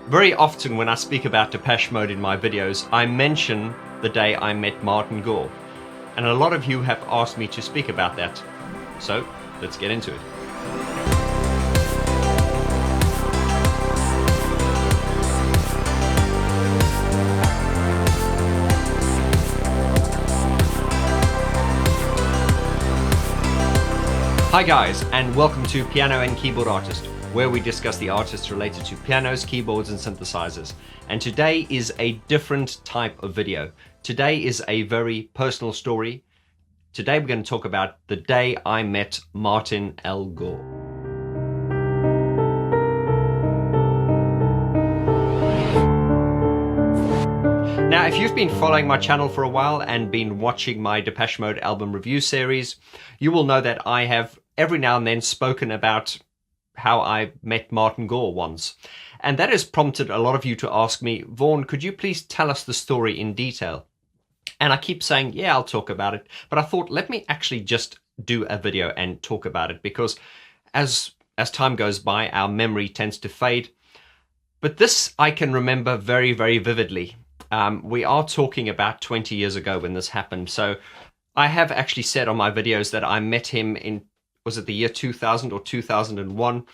Very often when I speak about Depeche Mode in my videos, I mention the day I met Martin Gore. And a lot of you have asked me to speak about that. So, let's get into it. Hi guys, and welcome to Piano and Keyboard Artist, where we discuss the artists related to pianos, keyboards, and synthesizers. And today is a different type of video. Today is a very personal story. Today we're going to talk about the day I met Martin L. Gore. Now, if you've been following my channel for a while and been watching my Depeche Mode album review series, you will know that I have every now and then spoken about how I met Martin Gore once. And that has prompted a lot of you to ask me, Vaughan, could you please tell us the story in detail? And I keep saying, yeah, I'll talk about it. But I thought, let me actually just do a video and talk about it, because as time goes by, our memory tends to fade. But this I can remember very, very vividly. We are talking about 20 years ago when this happened. So I have actually said on my videos that I met him in, was it the year 2000 or 2001?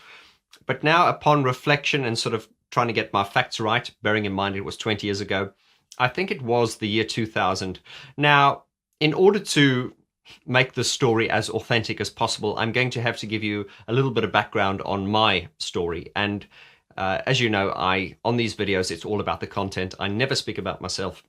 But now upon reflection and sort of trying to get my facts right, bearing in mind it was 20 years ago, I think it was the year 2000. Now, in order to make the story as authentic as possible, I'm going to have to give you a little bit of background on my story. And as you know, on these videos, it's all about the content. I never speak about myself,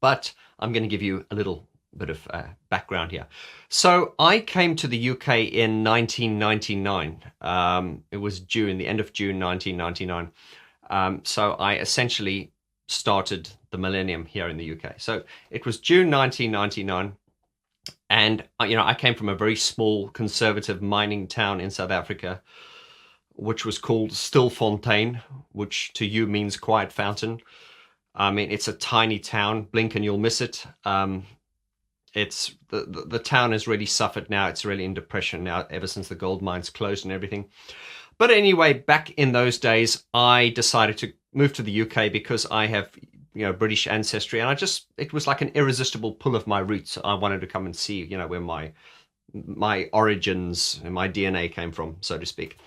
but I'm going to give you a little bit of background here. So I came to the UK in 1999. It was June, the end of June 1999. So I essentially started the millennium here in the UK. So it was June 1999. And, I came from a very small conservative mining town in South Africa, which was called Stilfontein, which to you means quiet fountain. I mean, it's a tiny town. Blink and you'll miss it. It's the town has really suffered now. It's really in depression now ever since the gold mines closed and everything. But anyway, back in those days, I decided to move to the UK because I have, British ancestry, and it was like an irresistible pull of my roots. I wanted to come and see, where my origins and my DNA came from, so to speak.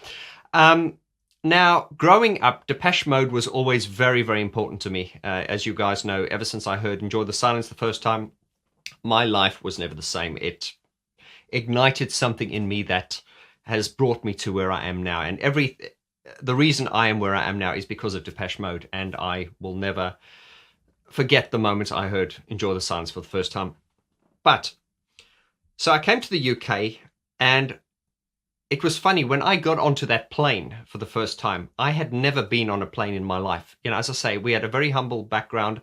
Now, growing up, Depeche Mode was always very, very important to me. As you guys know, ever since I heard Enjoy the Silence the first time, my life was never the same. It ignited something in me that has brought me to where I am now. And the reason I am where I am now is because of Depeche Mode. And I will never forget the moment I heard Enjoy the Silence for the first time. So I came to the UK, and it was funny, when I got onto that plane for the first time, I had never been on a plane in my life. As I say, we had a very humble background,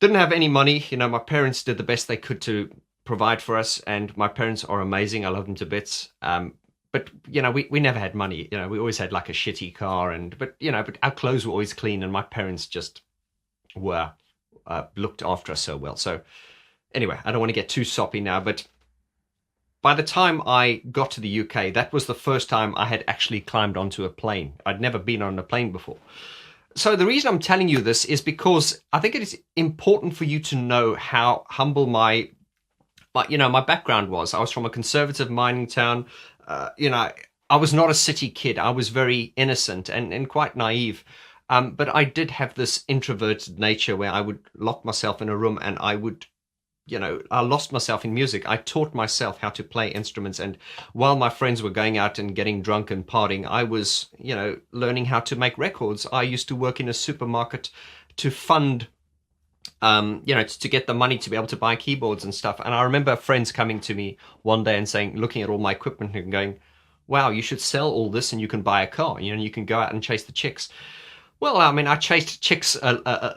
didn't have any money. My parents did the best they could to provide for us, and my parents are amazing. I love them to bits. But, we never had money. We always had like a shitty car, but our clothes were always clean, and my parents just were, looked after us so well. So anyway, I don't want to get too soppy now, but by the time I got to the UK, that was the first time I had actually climbed onto a plane. I'd never been on a plane before. So the reason I'm telling you this is because I think it is important for you to know how humble my background was. I was from a conservative mining town. I was not a city kid. I was very innocent and quite naive. But I did have this introverted nature where I would lock myself in a room and I would, I lost myself in music. I taught myself how to play instruments. And while my friends were going out and getting drunk and partying, I was, learning how to make records. I used to work in a supermarket to fund, to get the money to be able to buy keyboards and stuff. And I remember friends coming to me one day and saying, looking at all my equipment and going, wow, you should sell all this and you can buy a car, and you can go out and chase the chicks. Well, I mean, I chased chicks a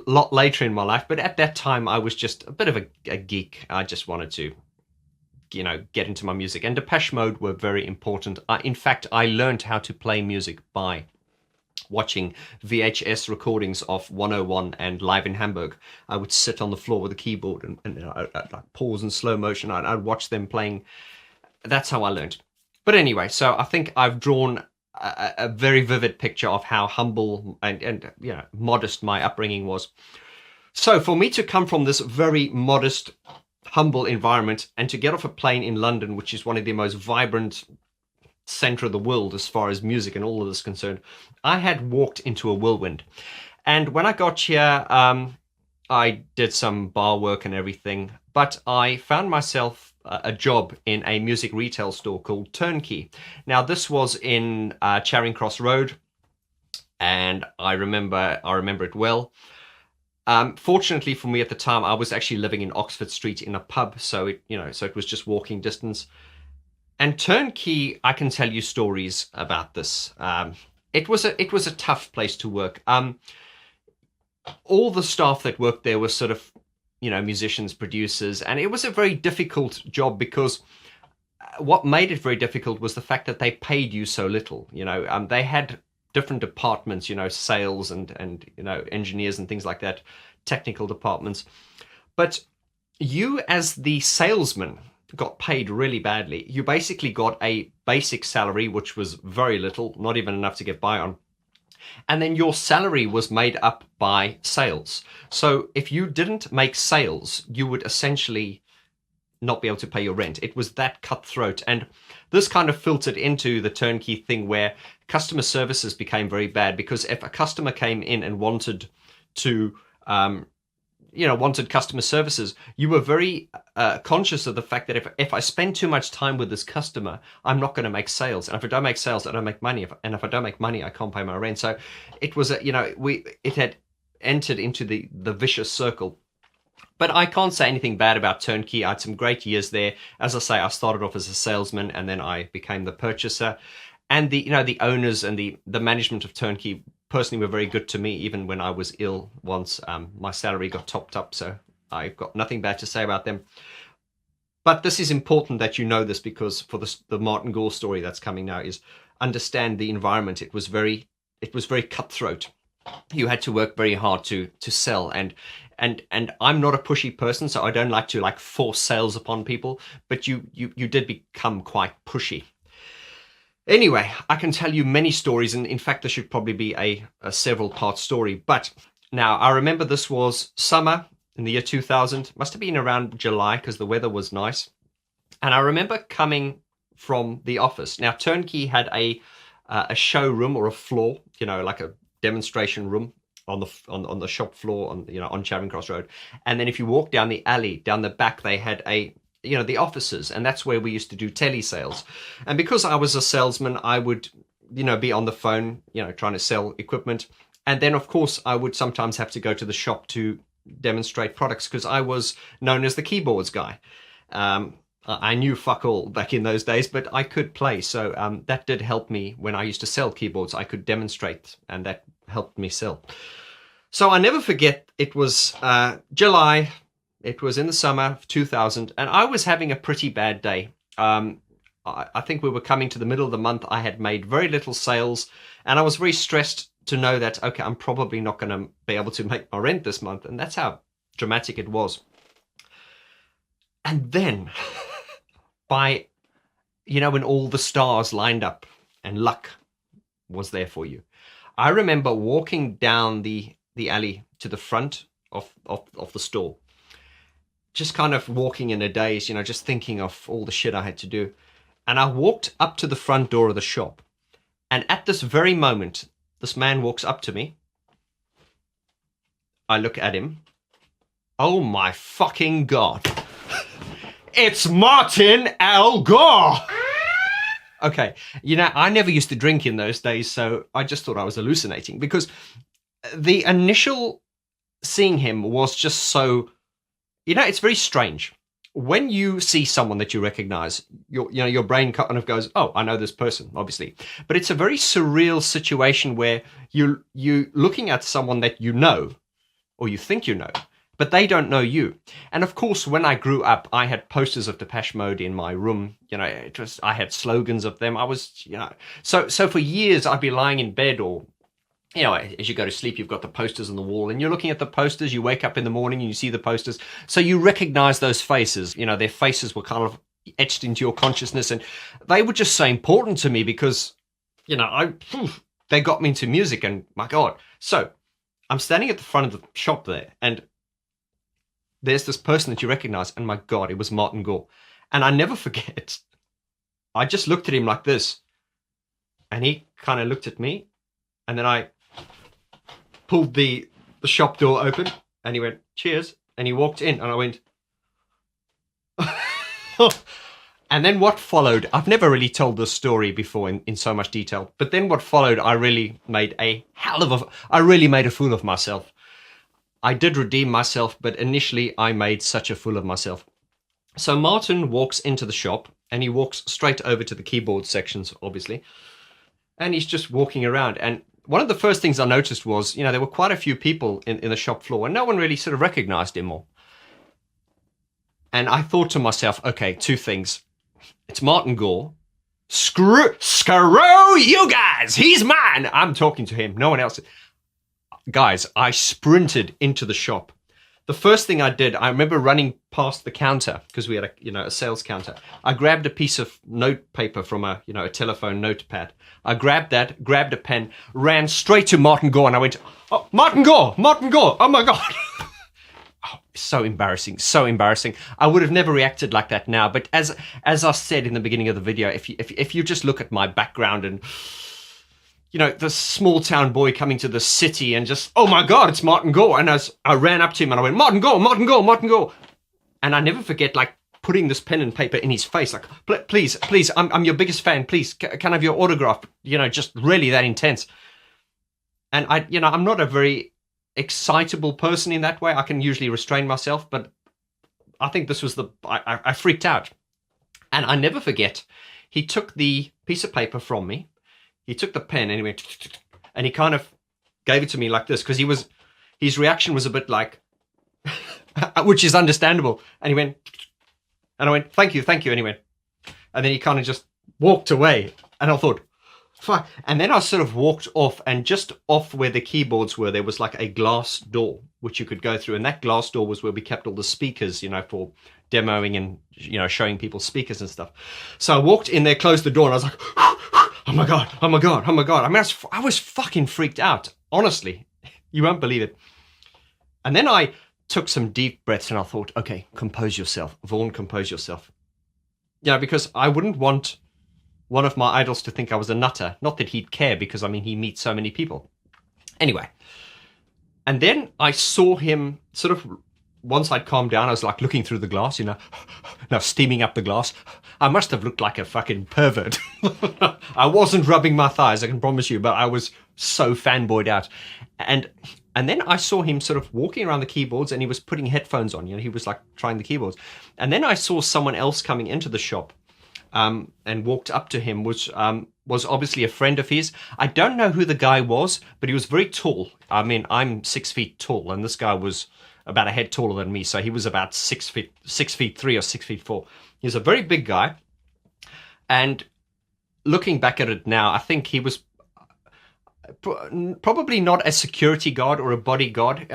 lot later in my life, but at that time I was just a bit of a geek. I just wanted to, get into my music. And Depeche Mode were very important. In fact, I learned how to play music by watching VHS recordings of 101 and Live in Hamburg. I would sit on the floor with a keyboard and I'd pause in slow motion. I'd watch them playing. That's how I learned. But anyway, so I think I've drawn a very vivid picture of how humble and modest my upbringing was. So for me to come from this very modest, humble environment and to get off a plane in London, which is one of the most vibrant center of the world as far as music and all of this is concerned, I had walked into a whirlwind. And when I got here, I did some bar work and everything, but I found myself a job in a music retail store called TurnKey. Now, this was in Charing Cross Road, and I remember it well. Fortunately for me at the time, I was actually living in Oxford Street in a pub, so it was just walking distance. And TurnKey, I can tell you stories about this. It was a tough place to work. All the staff that worked there were sort of, musicians, producers, and it was a very difficult job because what made it very difficult was the fact that they paid you so little. They had different departments, sales and engineers and things like that, technical departments. But you as the salesman got paid really badly. You basically got a basic salary, which was very little, not even enough to get by on. And then your salary was made up by sales. So if you didn't make sales, you would essentially not be able to pay your rent. It was that cutthroat. And this kind of filtered into the TurnKey thing where customer services became very bad, because if a customer came in and wanted to, wanted customer services, you were very conscious of the fact that if I spend too much time with this customer, I'm not going to make sales. And if I don't make sales, I don't make money. And if I don't make money, I can't pay my rent. So it was, it had entered into the vicious circle. But I can't say anything bad about TurnKey. I had some great years there. As I say, I started off as a salesman and then I became the purchaser. And the owners and the management of TurnKey personally were very good to me, even when I was ill once. My salary got topped up, so I've got nothing bad to say about them. But this is important that you know this, because for the Martin Gore story that's coming now is understand the environment. It was very cutthroat. You had to work very hard to sell, and I'm not a pushy person, so I don't like to force sales upon people, but you did become quite pushy. Anyway, I can tell you many stories, and in fact, this should probably be a several-part story. But now, I remember this was summer in the year 2000. Must have been around July, because the weather was nice. And I remember coming from the office. Now, TurnKey had a showroom or a floor, like a demonstration room on the shop floor on Charing Cross Road. And then if you walk down the alley, down the back, they had the offices, and that's where we used to do telesales. And because I was a salesman, I would, be on the phone, trying to sell equipment. And then, of course, I would sometimes have to go to the shop to demonstrate products, because I was known as the keyboards guy. I knew fuck all back in those days, but I could play. So that did help me when I used to sell keyboards. I could demonstrate, and that helped me sell. So I never forget, it was July. It was in the summer of 2000, and I was having a pretty bad day. I think we were coming to the middle of the month. I had made very little sales, and I was very stressed to know that, okay, I'm probably not going to be able to make my rent this month, and that's how dramatic it was. And then, when all the stars lined up and luck was there for you, I remember walking down the alley to the front of the store, just kind of walking in a daze, just thinking of all the shit I had to do. And I walked up to the front door of the shop. And at this very moment, this man walks up to me. I look at him. Oh my fucking God. It's Martin L. Gore! Okay, I never used to drink in those days, so I just thought I was hallucinating, because the initial seeing him was just so... it's very strange. When you see someone that you recognize, your brain kind of goes, oh, I know this person, obviously. But it's a very surreal situation where you looking at someone that you know, or you think you know, but they don't know you. And of course, when I grew up, I had posters of Depeche Mode in my room. I had slogans of them. I was, so for years I'd be lying in bed, or as you go to sleep, you've got the posters on the wall, and you're looking at the posters. You wake up in the morning and you see the posters. So you recognize those faces. Their faces were kind of etched into your consciousness, and they were just so important to me, because you know, they got me into music, and my God. So I'm standing at the front of the shop there, and there's this person that you recognize, and my God, it was Martin Gore. And I never forget, I just looked at him like this, and he kind of looked at me, and then I pulled the shop door open, and he went, cheers, and he walked in, and I went, and then what followed, I've never really told this story before in so much detail, but then what followed, I really made a fool of myself. I did redeem myself, but initially I made such a fool of myself. So Martin walks into the shop, and he walks straight over to the keyboard sections, obviously, and he's just walking around. And one of the first things I noticed was, you know, there were quite a few people in the shop floor, and no one really sort of recognized him more. And I thought to myself, okay, two things. It's Martin Gore. Screw you guys! He's mine! I'm talking to him, no one else. Guys, I sprinted into the shop. The first thing I did, I remember running past the counter, because we had a sales counter. I grabbed a piece of note paper from a telephone notepad. I grabbed that, grabbed a pen, ran straight to Martin Gore, and I went, oh, Martin Gore, oh my God. Oh, so embarrassing, so embarrassing. I would have never reacted like that now, but as I said in the beginning of the video, if you just look at my background and, you know, the small town boy coming to the city and just, oh my God, it's Martin Gore. And as I ran up to him and I went, Martin Gore, Martin Gore, Martin Gore. And I never forget, like, putting this pen and paper in his face, like, please, I'm your biggest fan, please, can I have your autograph? You know, just really that intense. And I'm not a very excitable person in that way. I can usually restrain myself, but I think this was I freaked out. And I never forget, he took the piece of paper from me, he took the pen and he went, and he kind of gave it to me like this, because his reaction was a bit like, which is understandable. And he went, and I went, thank you, and he went, and then he kind of just walked away. And I thought, fuck. And then I sort of walked off, and just off where the keyboards were, there was like a glass door which you could go through, and that glass door was where we kept all the speakers, you know, for demoing and, you know, showing people speakers and stuff. So I walked in there, closed the door, and I was like, oh my God, oh my God, oh my God. I mean, I was fucking freaked out, honestly. You won't believe it. And then I took some deep breaths, and I thought, okay, compose yourself, Vaughn, compose yourself. You know, because I wouldn't want one of my idols to think I was a nutter. Not that he'd care, because, I mean, he meets so many people. Anyway. And then I saw him sort of, once I'd calmed down, I was like looking through the glass, you know, now steaming up the glass. I must have looked like a fucking pervert. I wasn't rubbing my thighs, I can promise you, but I was so fanboyed out. And then I saw him sort of walking around the keyboards, and he was putting headphones on, you know, he was like trying the keyboards. And then I saw someone else coming into the shop, and walked up to him, which was obviously a friend of his. I don't know who the guy was, but he was very tall. I mean, I'm 6 feet tall, and this guy was about a head taller than me, so he was about 6'3" or 6'4". He was a very big guy, and looking back at it now, I think he was probably not a security guard or a bodyguard.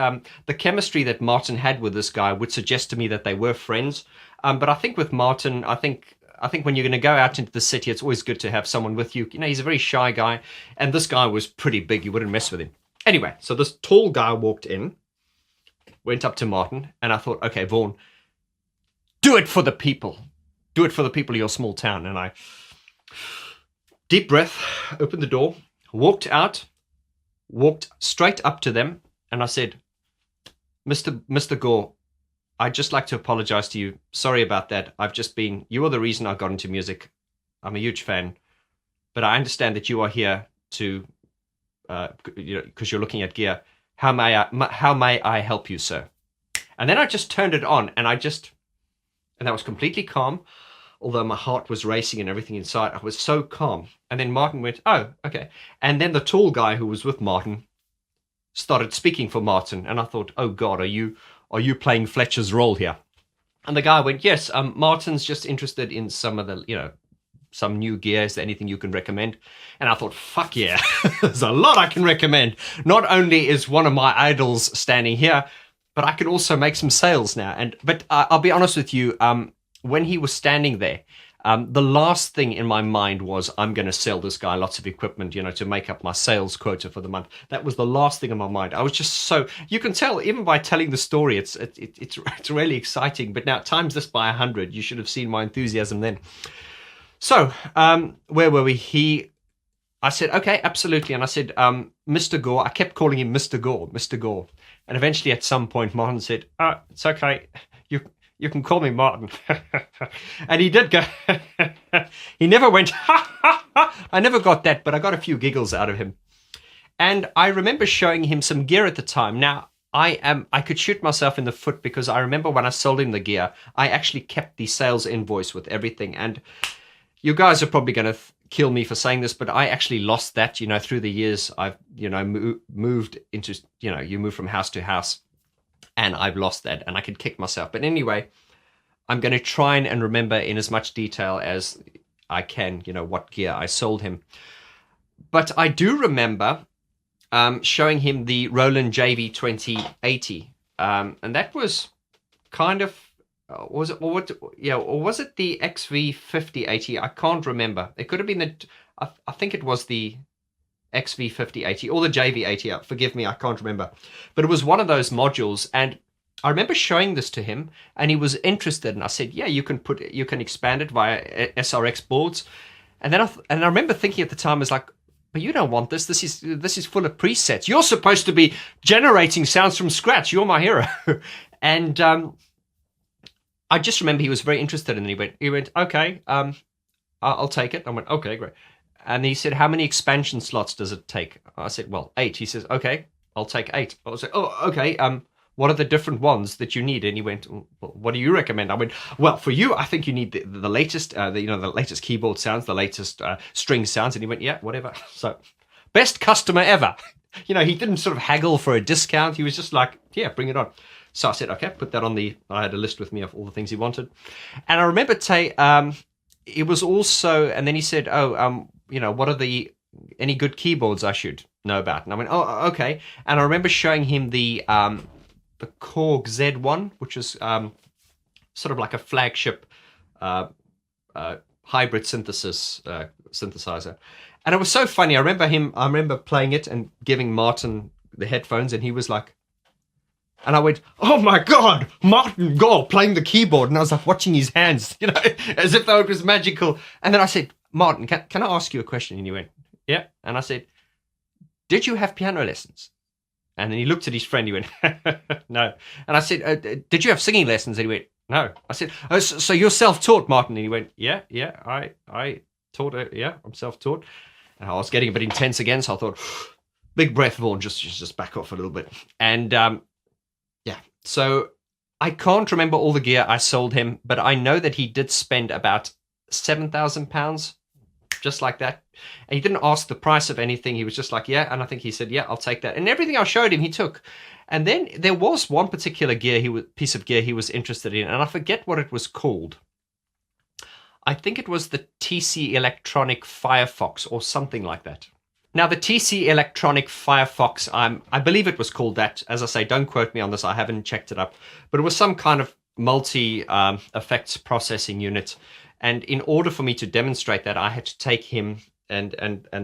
The chemistry that Martin had with this guy would suggest to me that they were friends, but I think with Martin, I think when you're going to go out into the city, it's always good to have someone with you. You know, he's a very shy guy, and this guy was pretty big. You wouldn't mess with him. Anyway, so this tall guy walked in, went up to Martin, and I thought, okay, Vaughn, do it for the people. Do it for the people of your small town. And I, deep breath, opened the door, walked out, walked straight up to them, and I said, Mr. Gore, I'd just like to apologize to you. Sorry about that. You are the reason I got into music. I'm a huge fan. But I understand that you are here to, because you're looking at gear. How may I help you, sir? And then I just turned it on, and that was completely calm. Although my heart was racing and everything inside, I was so calm. And then Martin went, oh, okay. And then the tall guy who was with Martin started speaking for Martin. And I thought, oh God, are you playing Fletcher's role here? And the guy went, yes, Martin's just interested in some of the, you know, some new gear. Is there anything you can recommend? And I thought, fuck yeah, there's a lot I can recommend. Not only is one of my idols standing here, but I can also make some sales now. But I'll be honest with you, when he was standing there, The last thing in my mind was, I'm going to sell this guy lots of equipment, to make up my sales quota for the month. That was the last thing in my mind. I was just so, you can tell even by telling the story, it's really exciting. But now times this by 100, you should have seen my enthusiasm then. So where were we? I said, okay, absolutely. And I said, Mr. Gore, I kept calling him Mr. Gore, Mr. Gore. And eventually at some point, Martin said, it's okay. You can call me Martin. And he did go, he never went, ha, ha, ha. I never got that, but I got a few giggles out of him. And I remember showing him some gear at the time. Now, I could shoot myself in the foot because I remember when I sold him the gear, I actually kept the sales invoice with everything. And you guys are probably going to kill me for saying this, but I actually lost that, through the years. I've, moved into, you move from house to house, and I've lost that, and I could kick myself. But anyway, I'm going to try and remember in as much detail as I can, what gear I sold him. But I do remember showing him the Roland JV 2080, and that was kind of, was it the XV 5080? I can't remember. It could have been I think it was the XV 5080 or the JV 80. Forgive me, I can't remember. But it was one of those modules, and I remember showing this to him, and he was interested. And I said, "Yeah, you can expand it via SRX boards." And then I remember thinking at the time, I was like, "But you don't want this. This is full of presets. You're supposed to be generating sounds from scratch. You're my hero." And I just remember he was very interested, and he went, "Okay, I'll take it." I went, "Okay, great." And he said, "How many expansion slots does it take?" I said, "Well, 8." He says, "Okay, I'll take 8." I was like, "Oh, okay. What are the different ones that you need?" And he went, "Well, what do you recommend?" I went, "Well, for you, I think you need the latest, the latest keyboard sounds, the latest string sounds." And he went, "Yeah, whatever." So, best customer ever. He didn't sort of haggle for a discount. He was just like, "Yeah, bring it on." So I said, "Okay," put that on I had a list with me of all the things he wanted. And I remember it was also, and then he said, "Oh, what are any good keyboards I should know about?" And I went, "Oh, okay." And I remember showing him the Korg Z1, which is sort of like a flagship hybrid synthesizer. And it was so funny. I remember playing it and giving Martin the headphones, and he was like, and I went, "Oh my God, Martin Gore playing the keyboard." And I was like watching his hands, as if it was magical. And then I said, "Martin, can I ask you a question?" And he went, "Yeah." And I said, "Did you have piano lessons?" And then he looked at his friend, he went, "No." And I said, "Did you have singing lessons?" And he went, "No." I said, "Oh, so you're self-taught, Martin?" And he went, Yeah, I taught it. Yeah, I'm self-taught." And I was getting a bit intense again, so I thought, big breath, Vaughan, just back off a little bit. And yeah, so I can't remember all the gear I sold him, but I know that he did spend about £7,000, just like that. And he didn't ask the price of anything. He was just like, "Yeah." And I think he said, "Yeah, I'll take that." And everything I showed him, he took. And then there was one particular piece of gear he was interested in, and I forget what it was called. I think it was the TC Electronic Firefox or something like that. Now, the TC Electronic Firefox, I believe it was called that. As I say, don't quote me on this. I haven't checked it up. But it was some kind of multi-effects processing unit. And in order for me to demonstrate that, I had to take him and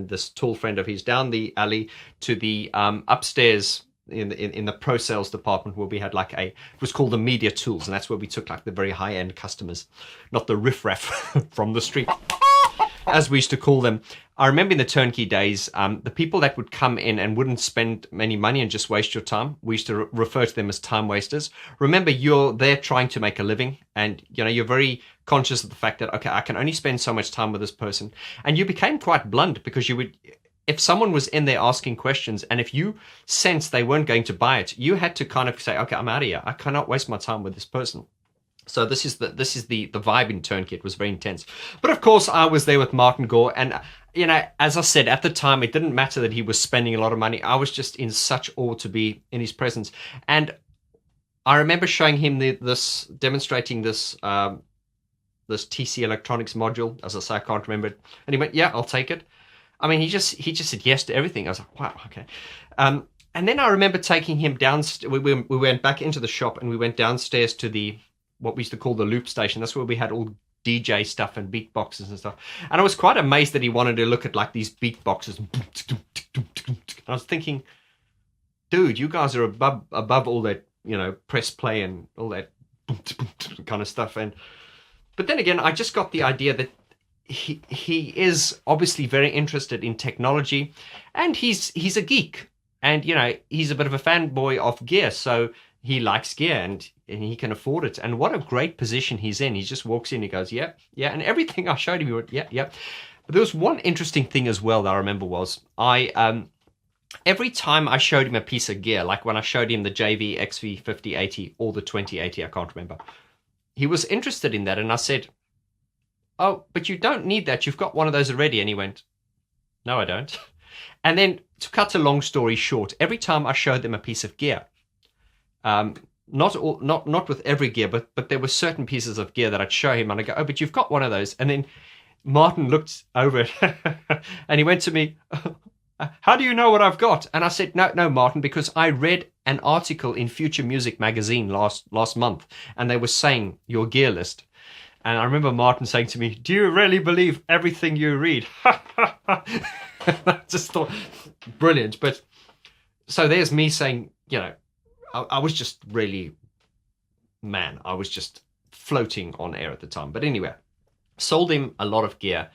this tall friend of his down the alley to the upstairs in the pro sales department, where we had it was called the media tools. And that's where we took the very high-end customers, not the riffraff from the street, as we used to call them. I remember in the TurnKey days, the people that would come in and wouldn't spend any money and just waste your time, we used to refer to them as time wasters. Remember, you're there trying to make a living, and you're very conscious of the fact that, okay, I can only spend so much time with this person. And you became quite blunt, because if someone was in there asking questions, and if you sensed they weren't going to buy it, you had to kind of say, "Okay, I'm out of here. I cannot waste my time with this person." So this is the vibe in TurnKey. It was very intense. But of course, I was there with Martin Gore, and as I said at the time, it didn't matter that he was spending a lot of money. I was just in such awe to be in his presence. And I remember showing him demonstrating this TC Electronics module. As I say, I can't remember it. And he went, "Yeah, I'll take it." I mean, he just said yes to everything. I was like, wow, okay. And then I remember taking him downstairs. We went back into the shop, and we went downstairs to what we used to call the loop station. That's where we had all DJ stuff and beatboxes and stuff. And I was quite amazed that he wanted to look at like these beatboxes. I was thinking, dude, you guys are above all that, you know, press play and all that kind of stuff. But then again, I just got the idea that he is obviously very interested in technology, and he's a geek, and you know, he's a bit of a fanboy of gear, so he likes gear and he can afford it. And what a great position he's in. He just walks in, he goes, yeah, and everything I showed him, he went, yeah. But there was one interesting thing as well that I remember was every time I showed him a piece of gear, like when I showed him the JV XV 5080 or the 2080, I can't remember, he was interested in that, and I said, oh, but you don't need that. You've got one of those already. And he went, no, I don't. And then, to cut a long story short, every time I showed them a piece of gear, not with every gear, but there were certain pieces of gear that I'd show him, and I go, oh, but you've got one of those. And then Martin looked over it, and he went to me, how do you know what I've got? And I said, no, Martin, because I read an article in Future Music magazine last month, and they were saying your gear list. And I remember Martin saying to me, do you really believe everything you read? I just thought, brilliant. But so there's me saying, you know, I was just really, man, I was just floating on air at the time. But anyway, sold him a lot of gear.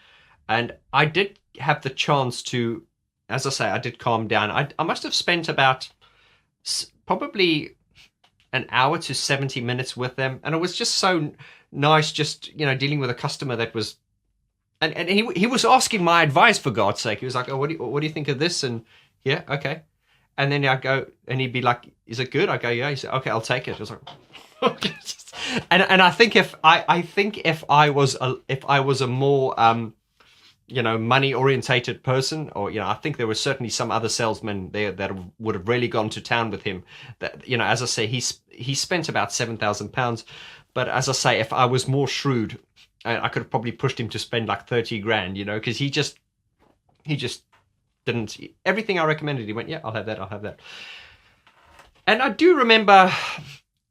And I did have the chance to, as I say, I did calm down. I must have spent about probably an hour to 70 minutes with them. And it was just so nice, just, you know, dealing with a customer that was, and he was asking my advice, for God's sake. He was like, oh, what do you think of this? And yeah, okay. And then I go, and he'd be like, is it good? I go, yeah. He said, okay, I'll take it. I was like, and I think if I was a more you know, money orientated person, or, you know, I think there were certainly some other salesmen there that would have really gone to town with him. That, you know, as I say, he spent about £7,000. But as I say, if I was more shrewd, I could have probably pushed him to spend like 30 grand, you know, because he just didn't. Everything I recommended, he went, yeah, I'll have that. And I do remember,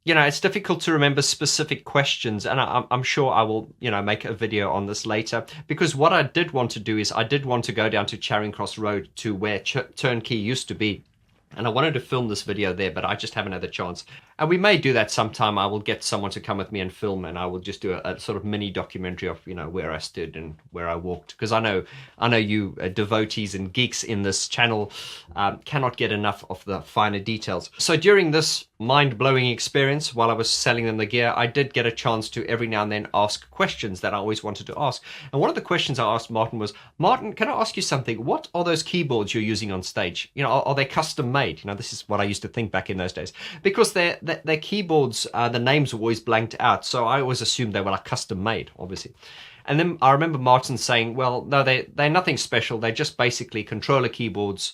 you know, it's difficult to remember specific questions, and I'm sure I will, you know, make a video on this later, because what I did want to do is I did want to go down to Charing Cross Road to where TurnKey used to be. And I wanted to film this video there, but I just haven't had the chance. And we may do that sometime. I will get someone to come with me and film, and I will just do a sort of mini documentary of, you know, where I stood and where I walked. Because I know you devotees and geeks in this channel cannot get enough of the finer details. So during this mind-blowing experience, while I was selling them the gear, I did get a chance to every now and then ask questions that I always wanted to ask. And one of the questions I asked Martin was, Martin, can I ask you something? What are those keyboards you're using on stage? You know, are they custom made? You know, this is what I used to think back in those days. Because their keyboards, the names were always blanked out. So I always assumed they were like custom made, obviously. And then I remember Martin saying, well, no, they're nothing special. They're just basically controller keyboards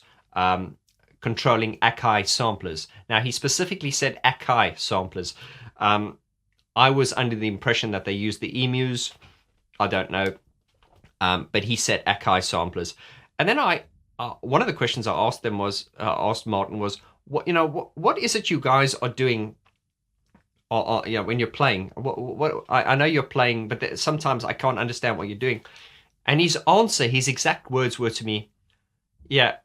controlling Akai samplers. Now, he specifically said Akai samplers. I was under the impression that they used the emus. I don't know. But he said Akai samplers. And then one of the questions I asked them was, asked Martin was, what is it you guys are doing, you know, when you're playing? I know you're playing, but sometimes I can't understand what you're doing. And his answer, his exact words were to me, yeah,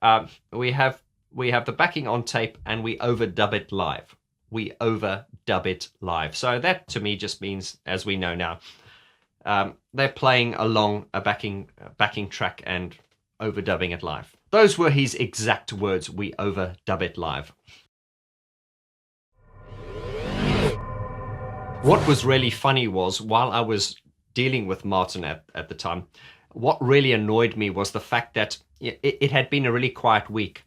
we have the backing on tape and we overdub it live. We overdub it live. So that to me just means, as we know now, they're playing along a backing track and overdubbing it live. Those were his exact words, we overdub it live. What was really funny was, while I was dealing with Martin at the time, what really annoyed me was the fact that it had been a really quiet week.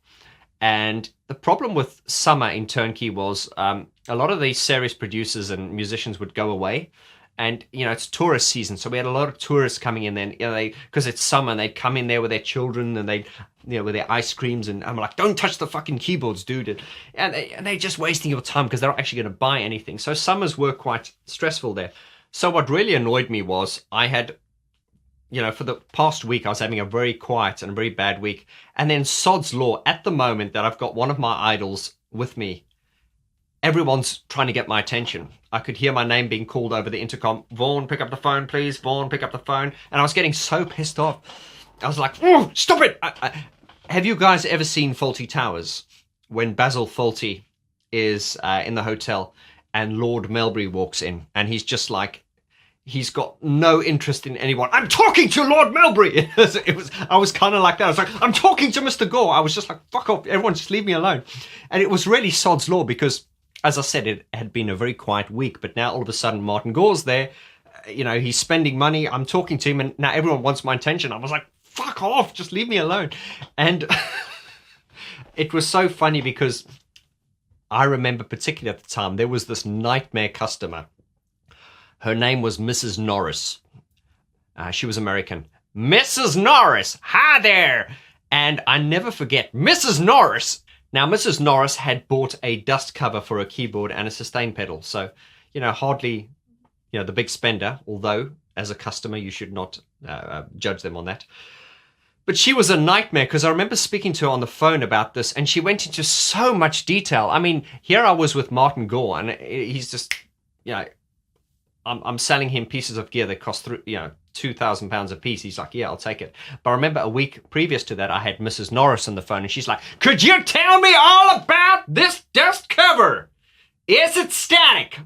And the problem with summer in TurnKey was a lot of these serious producers and musicians would go away. And, you know, it's tourist season, so we had a lot of tourists coming in then, you know, because it's summer, and they'd come in there with their children, and they'd, you know, with their ice creams, and I'm like, don't touch the fucking keyboards, dude. And they're just wasting your time because they're not actually going to buy anything. So summers were quite stressful there. So what really annoyed me was I had, you know, for the past week, I was having a very quiet and a very bad week. And then sod's law, at the moment that I've got one of my idols with me, everyone's trying to get my attention. I could hear my name being called over the intercom. Vaughn, pick up the phone, please. Vaughn, pick up the phone. And I was getting so pissed off. I was like, oh, stop it. Have you guys ever seen Fawlty Towers? When Basil Fawlty is in the hotel and Lord Melbury walks in and he's just like, he's got no interest in anyone. I'm talking to Lord Melbury. I was kind of like that. I was like, I'm talking to Mr. Gore. I was just like, fuck off. Everyone just leave me alone. And it was really sod's law because, as I said, it had been a very quiet week. But now all of a sudden Martin Gore's there. You know, he's spending money. I'm talking to him and now everyone wants my attention. I was like, fuck off. Just leave me alone. And it was so funny because I remember particularly at the time, there was this nightmare customer. Her name was Mrs. Norris. She was American. Mrs. Norris, hi there. And I never forget, Mrs. Norris. Now, Mrs. Norris had bought a dust cover for a keyboard and a sustain pedal. So, you know, hardly, you know, the big spender, although as a customer, you should not judge them on that. But she was a nightmare because I remember speaking to her on the phone about this and she went into so much detail. I mean, here I was with Martin Gore and he's just, you know, I'm selling him pieces of gear that cost, you know, £2,000 a piece. He's like, yeah, I'll take it. But I remember a week previous to that, I had Mrs. Norris on the phone and she's like, could you tell me all about this dust cover? Is it static?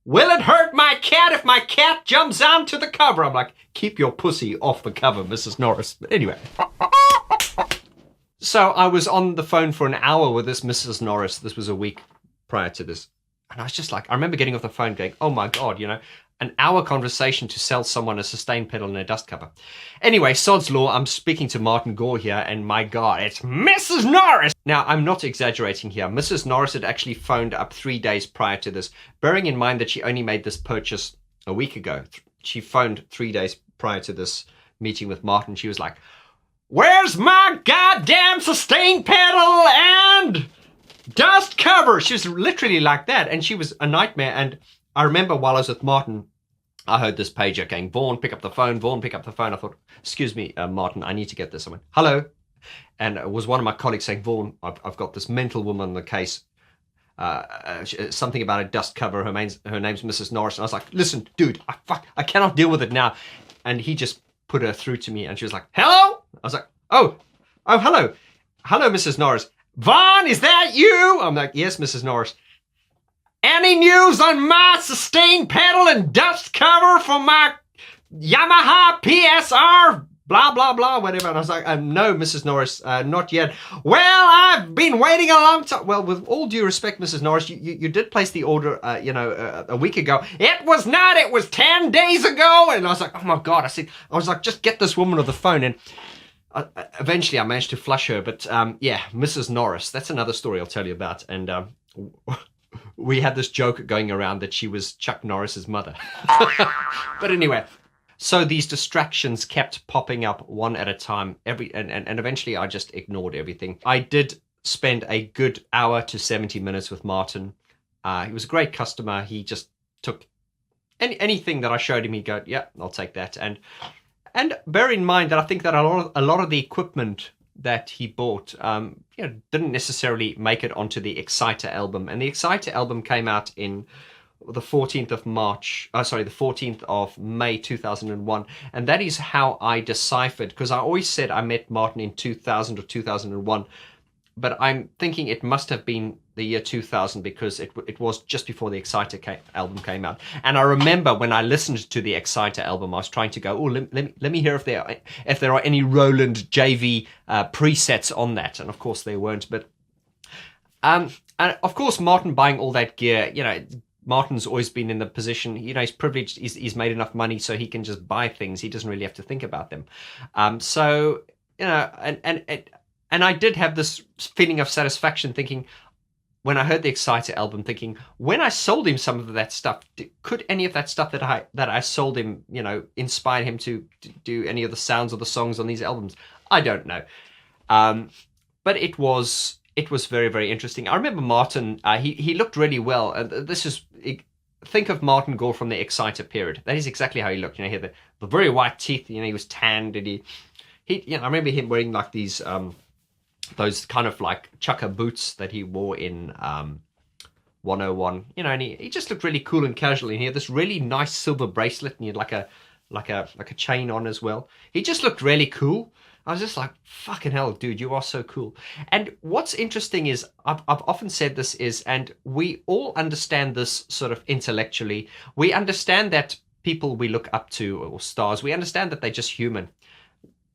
Will it hurt my cat if my cat jumps onto the cover? I'm like, keep your pussy off the cover, Mrs. Norris. But anyway. So I was on the phone for an hour with this Mrs. Norris. This was a week prior to this. And I was just like, I remember getting off the phone going, oh my God, you know, an hour conversation to sell someone a sustain pedal and a dust cover. Anyway, sod's law, I'm speaking to Martin Gore here, and my God, it's Mrs. Norris! Now, I'm not exaggerating here. Mrs. Norris had actually phoned up 3 days prior to this, bearing in mind that she only made this purchase a week ago. She phoned 3 days prior to this meeting with Martin. She was like, where's my goddamn sustain pedal and dust cover? She was literally like that, and she was a nightmare. And I remember while I was with Martin, I heard this pager going, Vaughn, pick up the phone. Vaughn, pick up the phone. I thought, excuse me, Martin, I need to get this. I went, hello. And it was one of my colleagues saying, Vaughn, I've got this mental woman on the case. Something about a dust cover. Her name's Mrs. Norris. And I was like, listen, dude, I cannot deal with it now. And he just put her through to me, and she was like, hello? I was like, oh, hello. Hello, Mrs. Norris. Vaughn, is that you? I'm like, yes, Mrs. Norris. Any news on my sustain pedal and dust cover for my Yamaha PSR? Blah, blah, blah, whatever. And I was like, no, Mrs. Norris, not yet. Well, I've been waiting a long time. Well, with all due respect, Mrs. Norris, you did place the order, a week ago. It was not. It was 10 days ago. And I was like, oh, my God. I was like, just get this woman on the phone. And eventually I managed to flush her. But, yeah, Mrs. Norris, that's another story I'll tell you about. And we had this joke going around that she was Chuck Norris's mother. But anyway. So these distractions kept popping up one at a time, and eventually I just ignored everything. I did spend a good hour to 70 minutes with Martin. He was a great customer. He just took anything that I showed him, he'd go, yeah, I'll take that. And bear in mind that I think that a lot of the equipment that he bought didn't necessarily make it onto the Exciter album. And the Exciter album came out in the 14th of May 2001, and that is how I deciphered, because I always said I met Martin in 2000 or 2001, but I'm thinking it must have been the year 2000 because it was just before the Exciter album came out. And I remember when I listened to the Exciter album, I was trying to go, oh, let me hear if there are any Roland JV presets on that, and of course there weren't. But and of course Martin buying all that gear, Martin's always been in the position, he's privileged, he's made enough money so he can just buy things. He doesn't really have to think about them. And I did have this feeling of satisfaction thinking, when I heard the Exciter album, thinking, when I sold him some of that stuff, could any of that stuff that I sold him, inspire him to do any of the sounds or the songs on these albums? I don't know. But it was very, very interesting. I remember Martin, he looked really well. Think of Martin Gore from the Exciter period. That is exactly how he looked. He had the very white teeth, he was tanned, and I remember him wearing like these, those kind of like chukka boots that he wore in 101, you know, and he just looked really cool and casual. And he had this really nice silver bracelet, and he had like a chain on as well. He just looked really cool. I was just like, fucking hell, dude, you are so cool. And what's interesting is, I've often said this is, and we all understand this sort of intellectually, we understand that people we look up to, or stars, we understand that they're just human.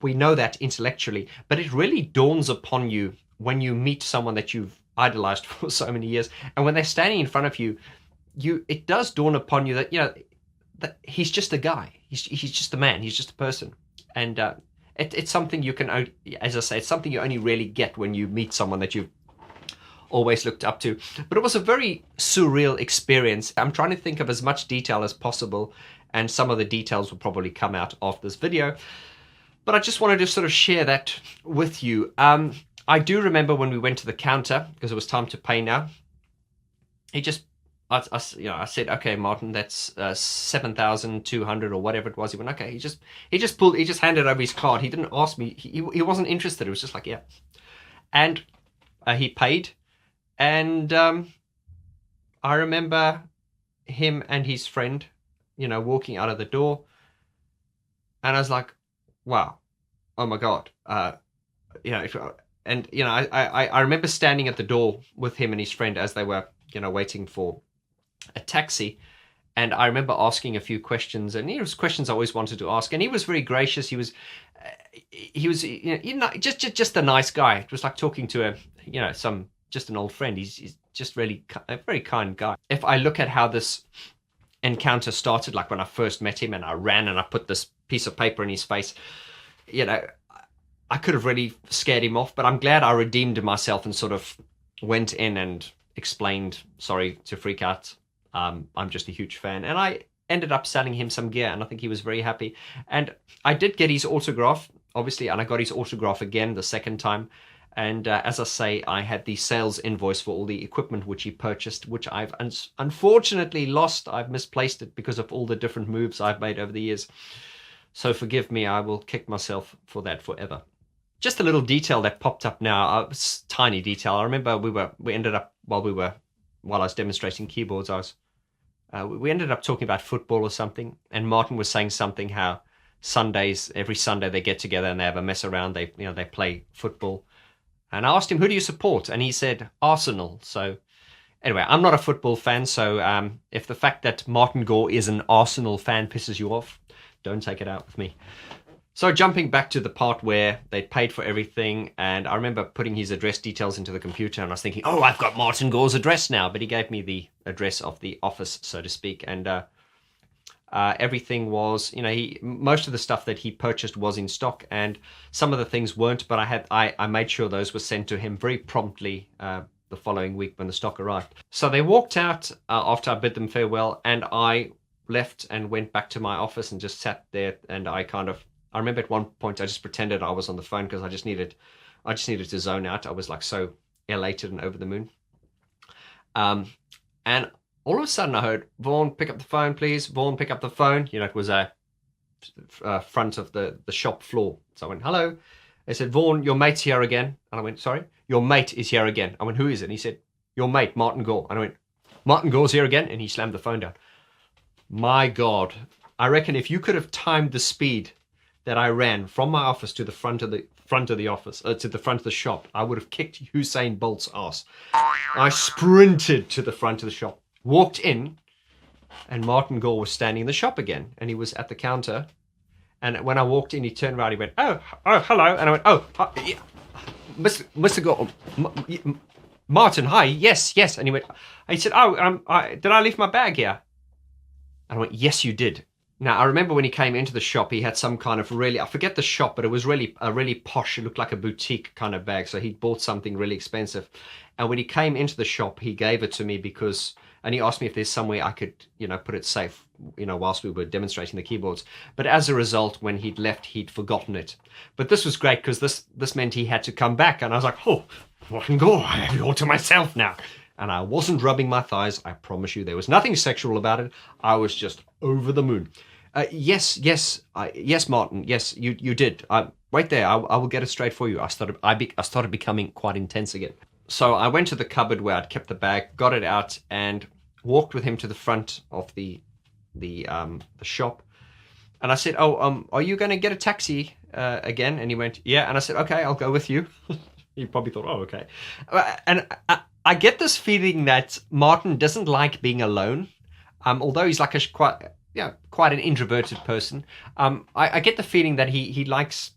We know that intellectually, but it really dawns upon you when you meet someone that you've idolized for so many years, and when they're standing in front of you, it does dawn upon you that, you know, that he's just a guy. He's just a man. He's just a person. And it's something you can, as I say, it's something you only really get when you meet someone that you've always looked up to. But it was a very surreal experience. I'm trying to think of as much detail as possible, and some of the details will probably come out of this video. But I just wanted to sort of share that with you. I do remember when we went to the counter, because it was time to pay now. He just, I said, okay, Martin, that's 7,200 or whatever it was. He went, okay. He just handed over his card. He didn't ask me. He wasn't interested. It was just like, yeah. And he paid. And I remember him and his friend, you know, walking out of the door. And I was like, wow, oh my God. You know, and, you know, I remember standing at the door with him and his friend as they were, you know, waiting for a taxi. And I remember asking a few questions, and it was questions I always wanted to ask. And he was very gracious. He was you know, just a nice guy. It was like talking to a, you know, just an old friend. He's just really a very kind guy. If I look at how this encounter started, like when I first met him and I ran and I put this piece of paper in his face, you know, I could have really scared him off, but I'm glad I redeemed myself and sort of went in and explained, sorry to freak out. I'm just a huge fan. And I ended up selling him some gear, and I think he was very happy. And I did get his autograph, obviously, and I got his autograph again the second time. And as I say, I had the sales invoice for all the equipment which he purchased, which I've unfortunately lost. I've misplaced it because of all the different moves I've made over the years. So forgive me, I will kick myself for that forever. Just a little detail that popped up now, tiny detail. I remember we ended up, while I was demonstrating keyboards, we ended up talking about football or something, and Martin was saying something how every Sunday they get together and they have a mess around. They play football, and I asked him, who do you support? And he said Arsenal. So anyway, I'm not a football fan, so if the fact that Martin Gore is an Arsenal fan pisses you off, don't take it out with me. So jumping back to the part where they paid for everything, and I remember putting his address details into the computer, and I was thinking, oh, I've got Martin Gore's address now. But he gave me the address of the office, so to speak, and everything was, you know, most of the stuff that he purchased was in stock, and some of the things weren't, but I made sure those were sent to him very promptly the following week when the stock arrived. So they walked out after I bid them farewell, and I left and went back to my office and just sat there, and I remember at one point I just pretended I was on the phone because I just needed to zone out. I was like so elated and over the moon. And all of a sudden I heard, Vaughan, pick up the phone, please. Vaughan, pick up the phone. You know, it was a front of the shop floor. So I went, hello. They said, Vaughan, your mate's here again. And I went, sorry? Your mate is here again. I went, who is it? And he said, your mate, Martin Gore. And I went, Martin Gore's here again? And he slammed the phone down. My God. I reckon if you could have timed the speed that I ran from my office to the front of the office, to the front of the shop, I would have kicked Usain Bolt's ass. I sprinted to the front of the shop, walked in, and Martin Gore was standing in the shop again, and he was at the counter. And when I walked in, he turned around, he went, oh, hello. And I went, oh, hi, yeah, Mr. Gore, Martin, hi, yes. And he said, did I leave my bag here? And I went, yes, you did. Now, I remember when he came into the shop, he had some kind of I forget the shop, but it was really posh. It looked like a boutique kind of bag. So he'd bought something really expensive. And when he came into the shop, he gave it to me and he asked me if there's somewhere I could, you know, put it safe, you know, whilst we were demonstrating the keyboards. But as a result, when he'd left, he'd forgotten it. But this was great because this meant he had to come back. And I was like, oh, Martin Gore, I have it all to myself now. And I wasn't rubbing my thighs. I promise you, there was nothing sexual about it. I was just over the moon. Yes, Martin. Yes, you did. Wait there. I will get it straight for you. I started becoming quite intense again. So I went to the cupboard where I'd kept the bag, got it out, and walked with him to the front of the shop. And I said, "Oh, are you going to get a taxi again?" And he went, "Yeah." And I said, "Okay, I'll go with you." He probably thought, "Oh, okay." And I get this feeling that Martin doesn't like being alone, although he's like quite an introverted person. I get the feeling that he likes.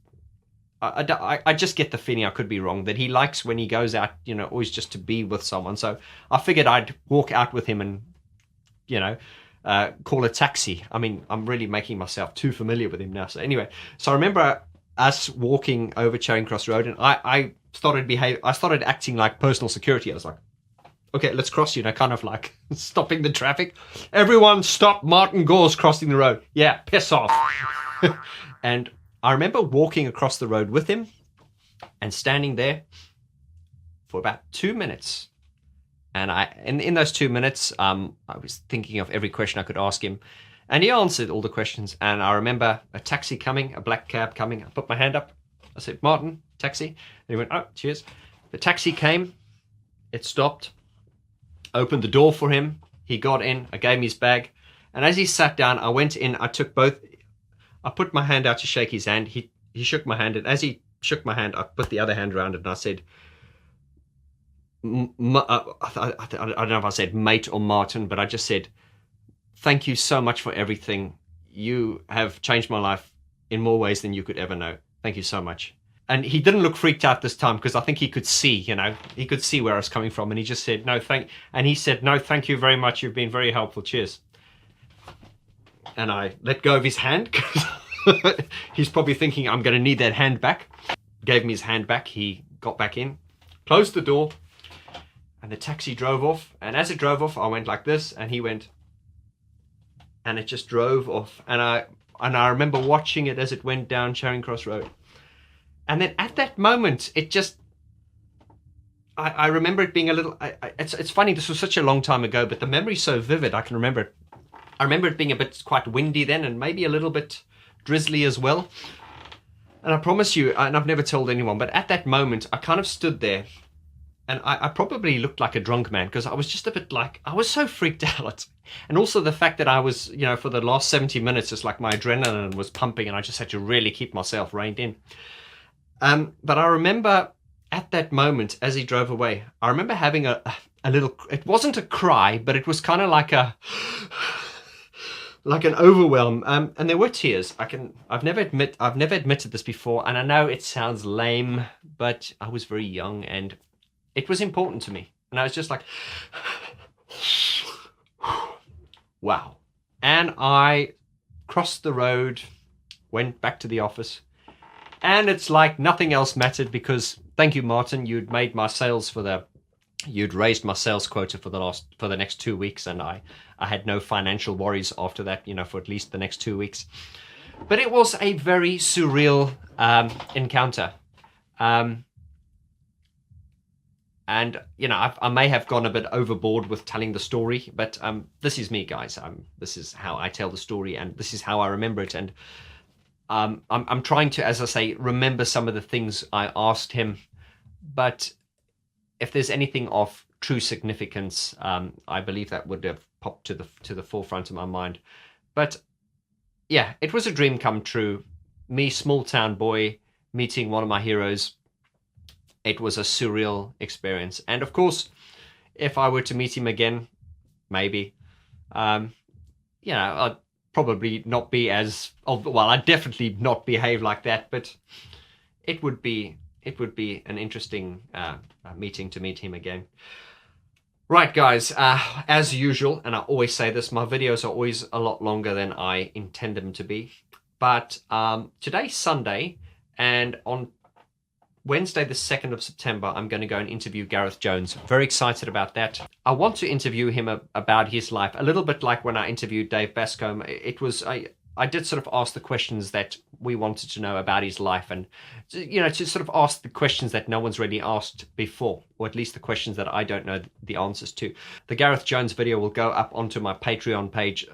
I just get the feeling, I could be wrong, that he likes when he goes out, always just to be with someone. So I figured I'd walk out with him and, call a taxi. I mean, I'm really making myself too familiar with him now. So anyway, so I remember us walking over Charing Cross Road, and I started acting like personal security. I was like, "Okay, let's cross, kind of like stopping the traffic. Everyone stop, Martin Gore's crossing the road. Yeah, piss off." And I remember walking across the road with him and standing there for about 2 minutes. And in those 2 minutes, I was thinking of every question I could ask him. And he answered all the questions. And I remember a taxi coming, a black cab coming. I put my hand up. I said, "Martin, taxi." And he went, "Oh, cheers." The taxi came. It stopped. Opened the door for him. He got in. I gave him his bag. And as he sat down, I went in. I put my hand out to shake his hand. He shook my hand. And as he shook my hand, I put the other hand around it. And I said, I don't know if I said mate or Martin, but I just said, "Thank you so much for everything. You have changed my life in more ways than you could ever know. Thank you so much." And he didn't look freaked out this time, because I think he could see, he could see where I was coming from. And he just said, and he said, "No, thank you very much. You've been very helpful. Cheers." And I let go of his hand, because he's probably thinking I'm going to need that hand back. Gave him his hand back. He got back in, closed the door, and the taxi drove off. And as it drove off, I went like this, and he went, and it just drove off. And I remember watching it as it went down Charing Cross Road. And then at that moment, it just, I remember it being a little, it's funny, this was such a long time ago, but the memory's so vivid, I can remember it. I remember it being a bit quite windy then, and maybe a little bit drizzly as well. And I promise you, and I've never told anyone, but at that moment, I kind of stood there, and I probably looked like a drunk man, because I was just a bit like, I was so freaked out. And also the fact that I was, for the last 70 minutes, it's like my adrenaline was pumping, and I just had to really keep myself reined in. But I remember at that moment, as he drove away, I remember having a little, it wasn't a cry, but it was kind of like like an overwhelm, and there were tears. I've never admitted this before, and I know it sounds lame, but I was very young, and it was important to me, and I was just like, wow. And I crossed the road, went back to the office, and it's like nothing else mattered, because thank you, Martin, you'd raised my sales quota for the next 2 weeks, and I had no financial worries after that, for at least the next 2 weeks. But it was a very surreal encounter. And I may have gone a bit overboard with telling the story, but this is me, guys. This is how I tell the story, and this is how I remember it. And I'm trying to, as I say, remember some of the things I asked him, but if there's anything of true significance, I believe that would have popped to the forefront of my mind. But yeah, it was a dream come true. Me, small town boy, meeting one of my heroes. It was a surreal experience. And of course, if I were to meet him again, maybe, I'd probably not be I'd definitely not behave like that, but it would be an interesting meeting to meet him again. Right, guys, as usual, and I always say this, my videos are always a lot longer than I intend them to be. But today's Sunday, and on Wednesday, the 2nd of September, I'm going to go and interview Gareth Jones. Very excited about that. I want to interview him about his life, a little bit like when I interviewed Dave Bascombe. I did sort of ask the questions that we wanted to know about his life, and to sort of ask the questions that no one's really asked before, or at least the questions that I don't know the answers to. The Gareth Jones video will go up onto my Patreon page,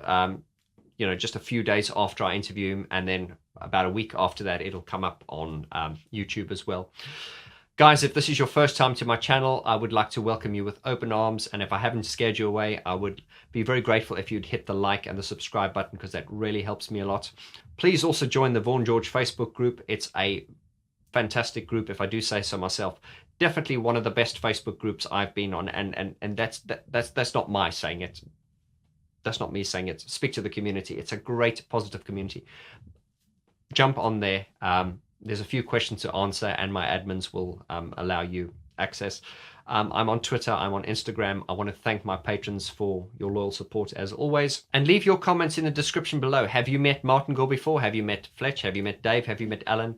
just a few days after I interview him, and then about a week after that, it'll come up on YouTube as well. Guys, if this is your first time to my channel, I would like to welcome you with open arms, and if I haven't scared you away, I would be very grateful if you'd hit the like and the subscribe button, because that really helps me a lot. Please also join the Vaughan George Facebook group. It's a fantastic group, if I do say so myself. Definitely one of the best Facebook groups I've been on, and that's not my saying it. That's not me saying it. Speak to the community. It's a great, positive community. Jump on there. There's a few questions to answer, and my admins will allow you access. I'm on Twitter, I'm on Instagram. I want to thank my patrons for your loyal support as always. And leave your comments in the description below. Have you met Martin Gore before? Have you met Fletch? Have you met Dave? Have you met Alan?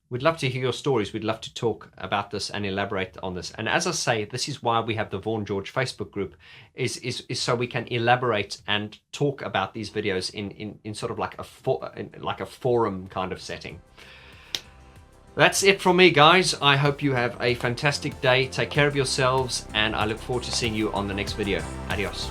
We'd love to hear your stories. We'd love to talk about this and elaborate on this. And as I say, this is why we have the Vaughan George Facebook group, is so we can elaborate and talk about these videos in sort of like a forum kind of setting. That's it from me, guys. I hope you have a fantastic day. Take care of yourselves, and I look forward to seeing you on the next video. Adios.